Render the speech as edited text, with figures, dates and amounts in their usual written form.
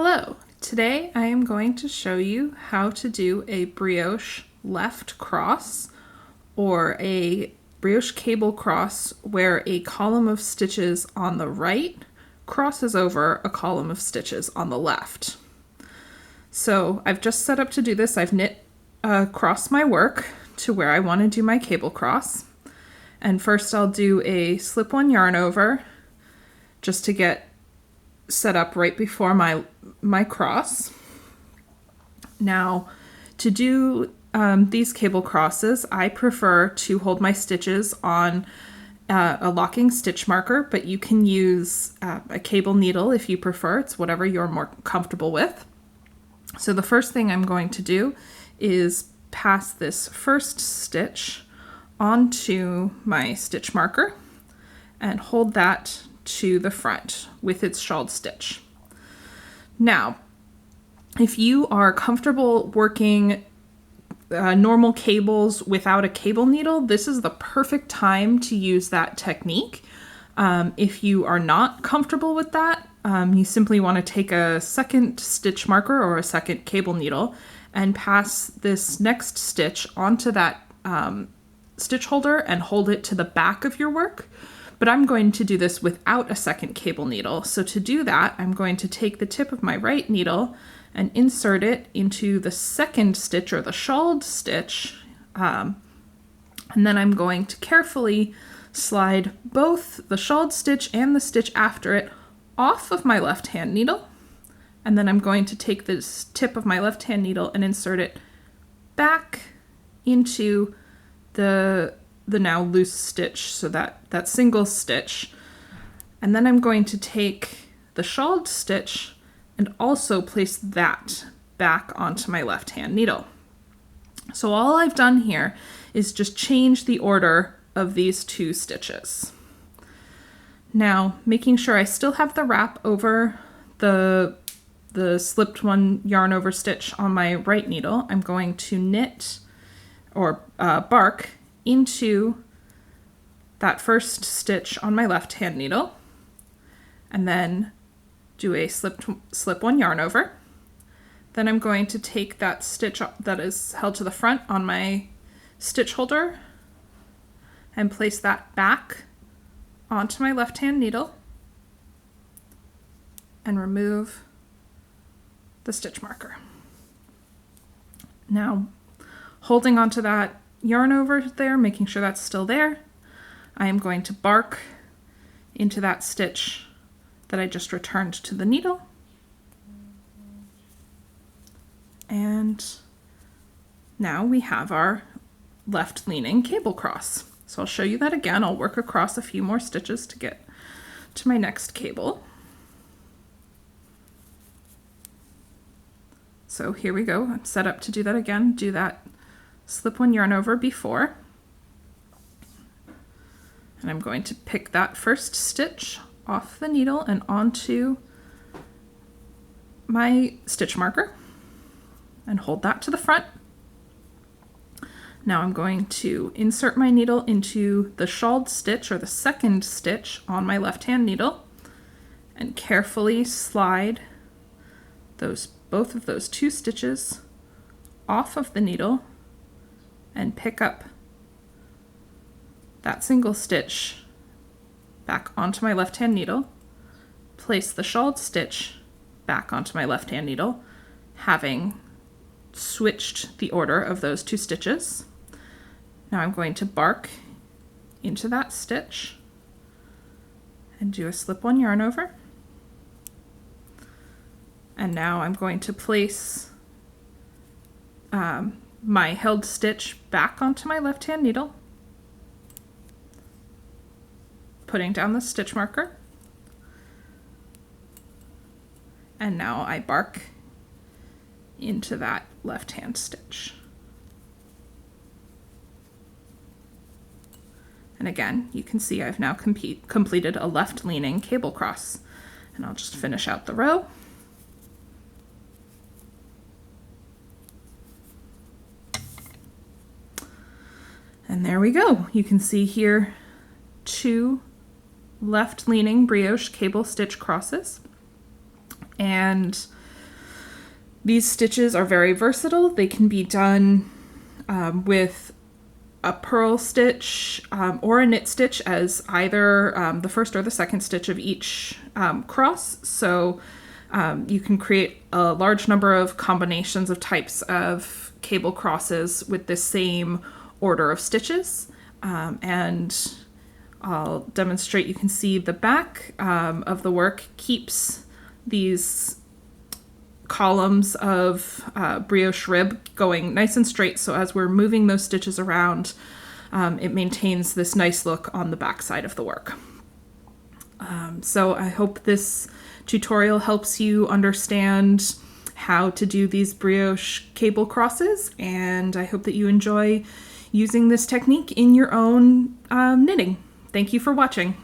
Hello! Today I am going to show you how to do a brioche left cross or a brioche cable cross where a column of stitches on the right crosses over a column of stitches on the left. So I've just set up to do this. I've knit across my work to where I want to do my cable cross. And first I'll do a slip-one yarn over just to get set up right before my cross. Now, to do these cable crosses, I prefer to hold my stitches on a locking stitch marker, but you can use a cable needle if you prefer. It's whatever you're more comfortable with. So the first thing I'm going to do is pass this first stitch onto my stitch marker and hold that to the front with its shawled stitch. Now, if you are comfortable working normal cables without a cable needle, this is the perfect time to use that technique. If you are not comfortable with that, you simply want to take a second stitch marker or a second cable needle and pass this next stitch onto that stitch holder and hold it to the back of your work. But I'm going to do this without a second cable needle. So to do that, I'm going to take the tip of my right needle and insert it into the second stitch or the shawled stitch. And then I'm going to carefully slide both the shawled stitch and the stitch after it off of my left hand needle. And then I'm going to take this tip of my left hand needle and insert it back into the now loose stitch, so that single stitch. And then I'm going to take the shawled stitch and also place that back onto my left hand needle. So all I've done here is just change the order of these two stitches. Now, making sure I still have the wrap over the slipped one yarn over stitch on my right needle, I'm going to knit or bark into that first stitch on my left hand needle and then do a slip one yarn over. Then I'm going to take that stitch that is held to the front on my stitch holder and place that back onto my left hand needle and remove the stitch marker. Now, holding onto that yarn over there, making sure that's still there, I am going to bark into that stitch that I just returned to the needle. And now we have our left leaning cable cross. So I'll show you that again. I'll work across a few more stitches to get to my next cable. So here we go. I'm set up to do that again. Do that slip one yarn over before. And I'm going to pick that first stitch off the needle and onto my stitch marker and hold that to the front. Now I'm going to insert my needle into the shawled stitch or the second stitch on my left hand needle and carefully slide both of those two stitches off of the needle and pick up that single stitch back onto my left hand needle, place the shawled stitch back onto my left hand needle, having switched the order of those two stitches. Now I'm going to bark into that stitch and do a slip one yarn over. And now I'm going to place my held stitch back onto my left hand needle, putting down the stitch marker, and now I bark into that left hand stitch. And again, you can see I've now completed a left leaning cable cross, and I'll just finish out the row. And there we go. You can see here two left leaning brioche cable stitch crosses. And These stitches are very versatile. They can be done with a purl stitch or a knit stitch as either the first or the second stitch of each cross. So you can create a large number of combinations of types of cable crosses with the same order of stitches. And I'll demonstrate. You can see the back of the work keeps these columns of brioche rib going nice and straight, so as we're moving those stitches around, it maintains this nice look on the back side of the work. So I hope this tutorial helps you understand how to do these brioche cable crosses, and I hope that you enjoy using this technique in your own knitting. Thank you for watching.